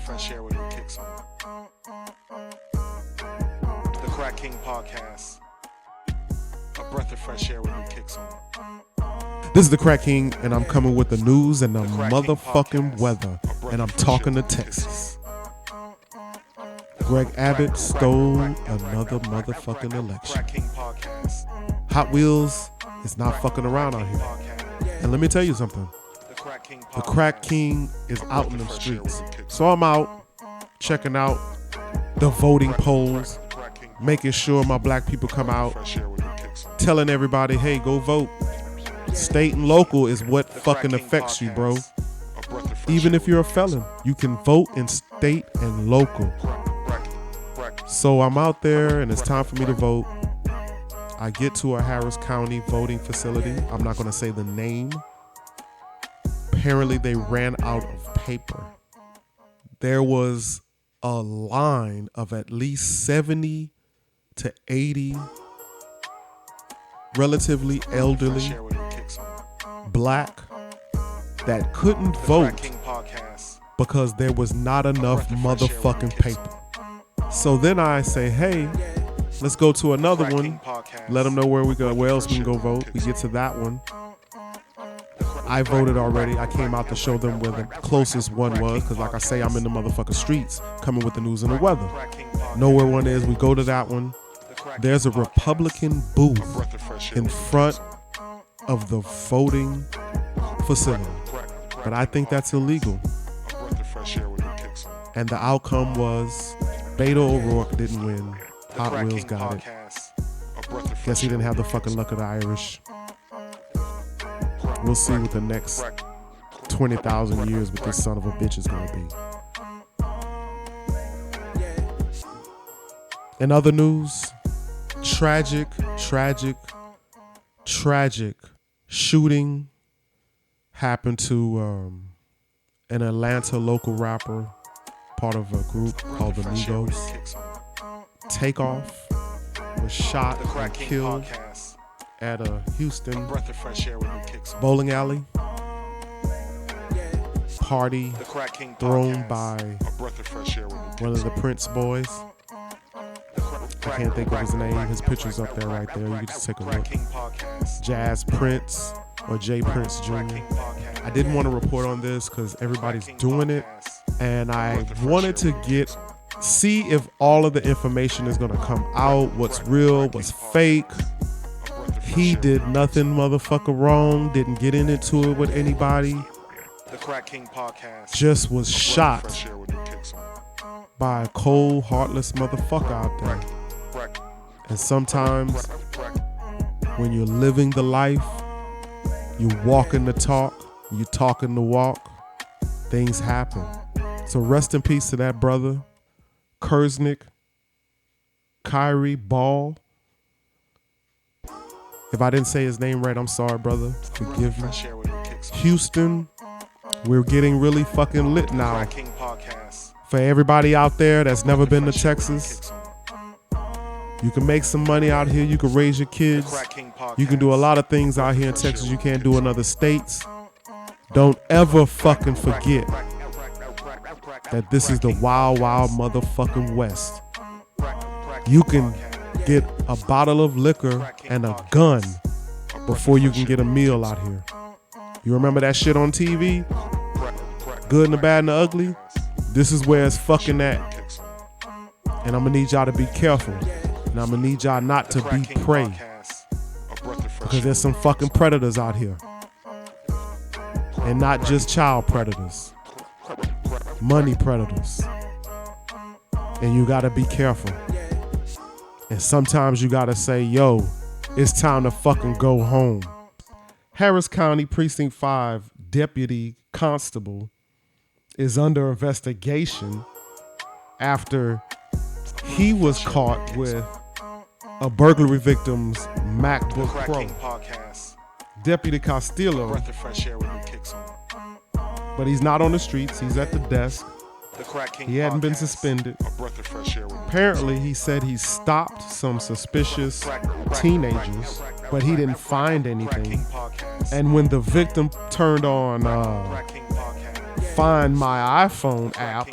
fresh air with new kicks on. The Crack King Podcast. A breath of fresh air with new kicks on. This is the Crack King, and I'm coming with the news and the motherfucking weather, and I'm talking to Texas. Greg Abbott stole another motherfucking election. Hot Wheels is not fucking around out here. And let me tell you something. The Crack King is out in the streets. So I'm out checking out the voting polls, making sure my black people come out, telling everybody, hey, go vote. State and local is what fucking affects you, bro. Even if you're a felon, you can vote in state and local. So I'm out there and it's time for me to vote. I get to a Harris County voting facility. I'm not going to say the name. Apparently they ran out of paper. There was a line of at least 70 to 80 relatively elderly black that couldn't vote because there was not enough motherfucking paper. So then I say, hey, let's go to another one. Let them know where we go, where else we can go vote. We get to that one. I voted already. I came out to show them where the closest one was because, like I say, I'm in the motherfucking streets coming with the news and the weather. Know where one is. We go to that one. There's a Republican booth in front of the voting facility. But I think that's illegal. And the outcome was Beto O'Rourke didn't win. Hot Wheels got it. Guess he didn't have the fucking luck of the Irish. We'll see what the next 20,000 years with this son of a bitch is going to be. In other news, tragic shooting happened to an Atlanta local rapper, part of a group called the Migos. Takeoff was shot and killed at a Houston bowling alley. Party thrown by one of the Prince boys. I can't think of his name. His picture's up there right there. You can just take a look. Jazz Prince or Jay Prince Jr. I didn't want to report on this because everybody's doing it. And I wanted to see if all of the information is going to come out. What's real, what's fake. He did nothing motherfucker wrong. Didn't get into it with anybody. The Crack King Podcast. Just was shot by a cold, heartless motherfucker out there. And sometimes when you're living the life, you walking the talk, you talking the walk, things happen. So rest in peace to that brother, Kersnick, Kyrie Ball. If I didn't say his name right, I'm sorry, brother. Forgive me. Houston, we're getting really fucking lit now. For everybody out there that's never been to Texas, you can make some money out here. You can raise your kids. You can do a lot of things out here in Texas you can't do in other states. Don't ever fucking forget that this is the wild, wild motherfucking West. You can get a bottle of liquor and a gun before you can get a meal out here. You remember that shit on TV? Good and the bad and the ugly? This is where it's fucking at. And I'm gonna need y'all to be careful. And I'm gonna need y'all not to be prey. Because there's some fucking predators out here. And not just child predators. Money predators. And you gotta be careful. And sometimes you gotta say, yo, it's time to fucking go home. Harris County Precinct 5 Deputy Constable is under investigation after he was caught with a burglary victim's MacBook Pro. Deputy Castillo, but he's not on the streets. He's at the desk. He hadn't been suspended. Apparently, he said he stopped some suspicious teenagers, but he didn't find anything. And when the victim turned on Find My iPhone app.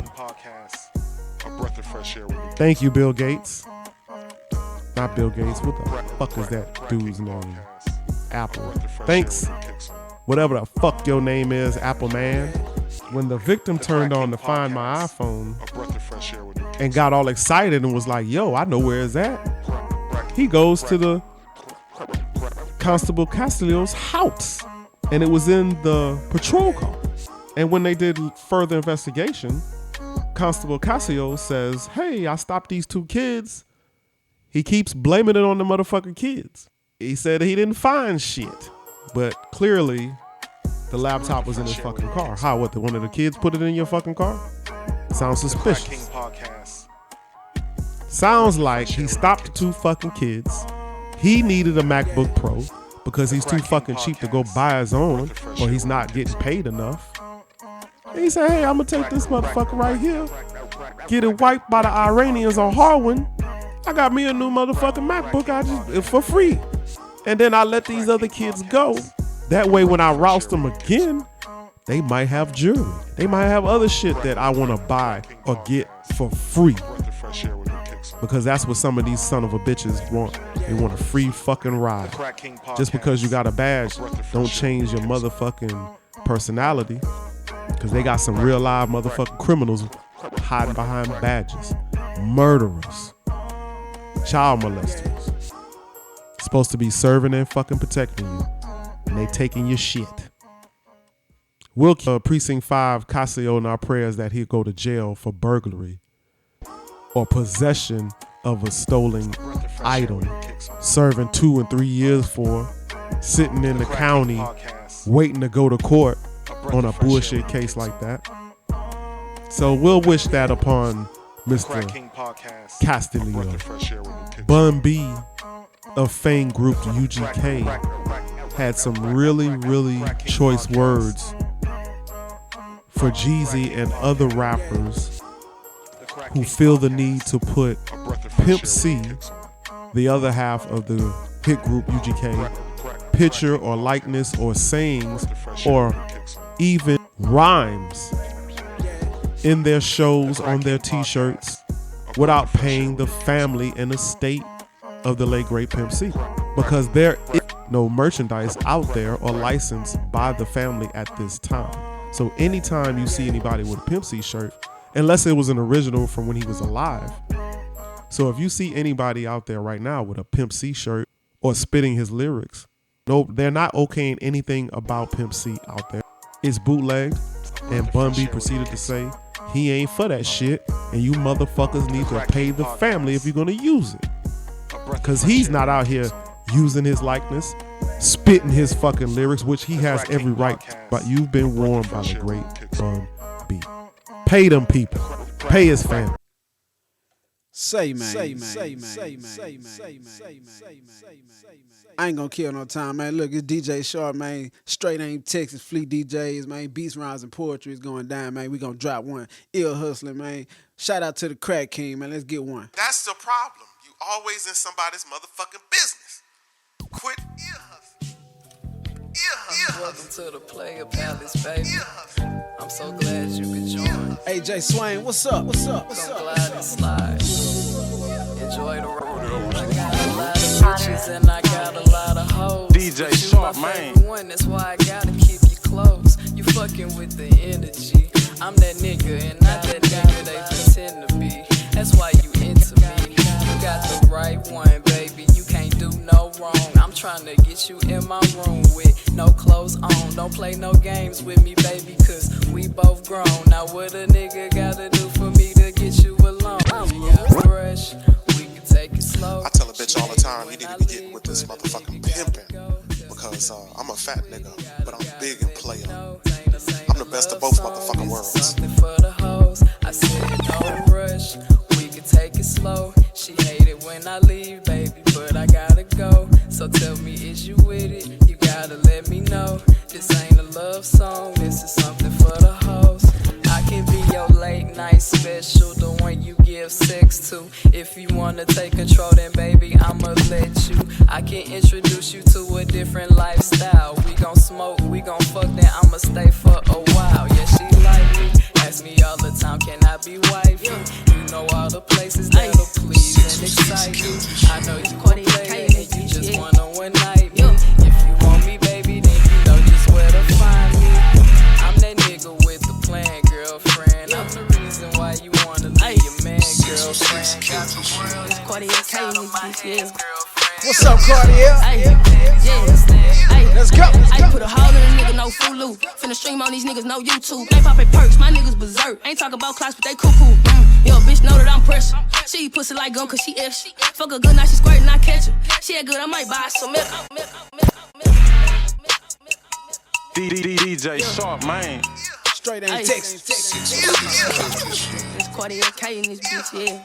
Thank you, Bill Gates. Not Bill Gates. What the fuck is that dude's name? Apple. Thanks. Whatever the fuck your name is, Apple man. When the victim turned on to Find My iPhone and got all excited and was like, yo, I know where it's at. He goes to the Constable Castillo's house, and it was in the patrol car. And when they did further investigation, Constable Castillo says, hey, I stopped these 2 kids. He keeps blaming it on the motherfucking kids. He said he didn't find shit, but clearly the laptop was in his fucking car. How, what, one of the kids put it in your fucking car? Sounds suspicious. Sounds like he stopped the 2 fucking kids. He needed a MacBook Pro because he's too fucking cheap to go buy his own, or he's not getting paid enough. And he said, hey, I'm gonna take this motherfucker right here, get it wiped by the Iranians on Harwin. I got me a new motherfucking MacBook for free. And then I let these other kids go. That way when I roust them again, they might have jewelry. They might have other shit that I want to buy or get for free. Because that's what some of these son of a bitches want. They want a free fucking ride. Just because you got a badge, don't change your motherfucking personality. Because they got some real live motherfucking criminals hiding behind badges. Murderers. Child molesters. Supposed to be serving and fucking protecting you. And they taking your shit. We'll keep Precinct 5 Castillo in our prayers that he'll go to jail for burglary or possession of a stolen item, serving 2 and 3 years for, sitting in the county waiting to go to court on a bullshit case like that. So we'll wish that upon Mr. Castillo. Bun B of Fame Group UGK had some really, really choice words for Jeezy and other rappers who feel the need to put Pimp C, the other half of the hit group UGK, picture or likeness or sayings or even rhymes in their shows, on their t-shirts, without paying the family and estate of the late great Pimp C. Because there is no merchandise out there or licensed by the family at this time. So anytime you see anybody with a Pimp C shirt, unless it was an original from when he was alive. So if you see anybody out there right now with a Pimp C shirt or spitting his lyrics, no, they're not okaying anything about Pimp C out there. It's bootlegged, and Bun B proceeded to say he ain't for that shit, and you motherfuckers need to pay the family if you're gonna use it. Cause he's not out here using his likeness, spitting his fucking lyrics, which he has every right. But you've been warned by the great Bun B. Pay them people. Pay his family. Say, man. I ain't gonna kill no time, man. Look, it's DJ Sharp, man. Straight Aim Texas, Fleet DJs, man. Beats, Rhymes, and Poetry is going down, man. We gonna drop one. Ill Hustling, man. Shout out to the Crack King, man. Let's get one. That's the problem. You always in somebody's motherfucking business. Quit ear hustling. Welcome to the Player Palace, baby. I'm so glad you could join. AJ Swain, what's up? Come glide and slide. Enjoy the road. I got a lot of bitches and I got a lot of hoes. DJ Sharp, man. One, that's why I gotta keep you close. You fucking with the energy. I'm that nigga and not that nigga they pretend to be. That's why you into me. You got the right one, baby. You can't do no wrong. I'm trying to get you in my room with no clothes on. Don't play no games with me, baby, cause we both grown. Now what a nigga gotta do for me to get you alone? You got fresh, we can take it slow. I tell a bitch all the time, you need to be getting with this motherfucking pimpin'. Because I'm a fat nigga, but I'm big and player. I'm the best of both motherfucking worlds. For the hoes, I said no rush, we can take it slow. She hate it when I leave, baby, but I gotta go. So tell me, is you with it? You gotta let me know. This ain't a love song, this is something for the hoes. I can be your late night special, the one you give sex to. If you wanna take control, then baby, I'ma let you. I can introduce you to a different lifestyle. We gon' smoke, we gon' fuck, then I'ma stay for a while. Yeah, she like me. Yeah. What's up, Cartier? Let's go. I put a hole in a nigga, no Fulu. Finna stream on these niggas, no YouTube. They poppin' perks, my niggas berserk. Ain't talk about clocks, but they cuckoo. Yo, bitch know that I'm pressure. She eat pussy like gum, cause she ish. Fuck her good, now she squirtin', I catch her. She ain't good, I might buy some milk. DJ Sharp, man. Straight ain't Texas. It's Cartier K in this bitch, yeah.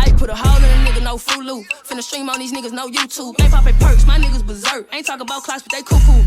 I put a hole in a nigga, no Fulu. Finna stream on these niggas, no YouTube. They poppin' perks, my niggas berserk. Ain't talk about clocks, but they cuckoo.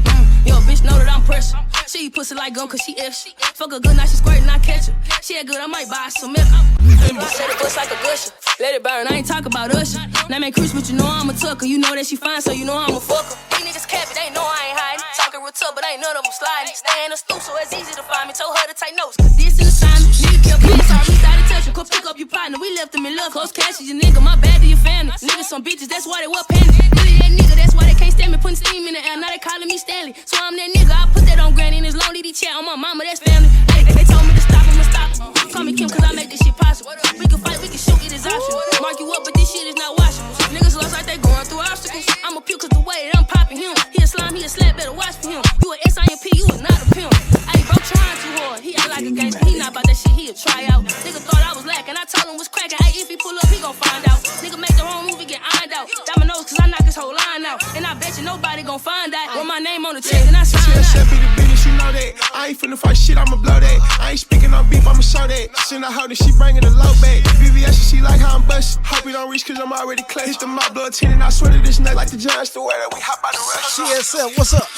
Yo, bitch know that I'm pressure. She eat pussy like gum, cause she ish. Fuck her good, now she squirtin', I catch her. She ain't good, I might buy some milk. Set it bust like a gusher. Let it burn, I ain't talk about Usher. Now man Chris, but you know I'm a tucker. You know that she fine, so you know I'm a fucker. These niggas cap it, they know I ain't hiding. Talking real tough, but ain't none of them sliding. Stay in the stoop, so it's easy to find me. Told her to take notes, cause this in the sign. Nigga kept playing, so I reached out and touched her. Come pick up your partner, we left them in love. Close cash is your nigga, my bad to your family. Niggas some bitches, that's why they were panning. Really that nigga, that's why they can't stand me. Putting steam in the air, now they calling me Stanley. So I'm that nigga, I put that on granny. And as long as he chat on my mama, that's family. They told me to stop, I'ma stop. Call me Kim, cause I make this shit possible. We can fight, we can shoot, it is option. Mark you up, but this shit is not washable. Niggas lost like they going through obstacles. I'ma puke cause the way that I'm popping him. He a slime, he a slap, better watch for him. You a SIMP, you is not a pimp. Ayy, bro, trying too hard. He act like a gangster, he not about that shit, he a tryout. Nigga thought I was lacking, I told him was cracking. Ayy, if he pull up, he gon' find out. Nigga make the wrong move, he get ironed out. Dominoes, cause I knock his whole line out. And I bet you nobody gon' find out. Want my name on the check, and I sign out. Be the business, you know that. I ain't finna fight shit, I'ma blow that. I ain't speaking on beef, I'ma show that. Send her and she bringin' the low back. BBS, she like how I'm bustin'. Hope we don't reach cause I'm already clear. Hit the mouth, blood 10 and I swear to this nut like the Giants the way that we hop out the rush. CSF, what's up?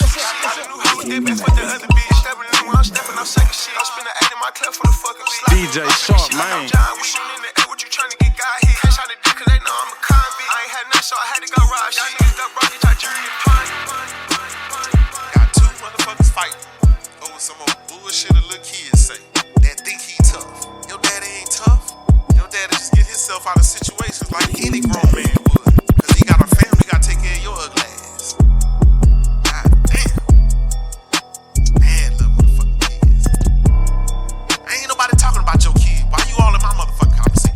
DJ Sharp, man. What you tryna get got here? Cash out the dick cause they know I'm a convict. I ain't had nothing so I had to go ride. Y'all niggas got rocket, Nigerian pun. Got two motherfuckers fighting over some old bullshit a little kids say that think he tough. Your daddy ain't tough. Your daddy just get himself out of situations like any grown man.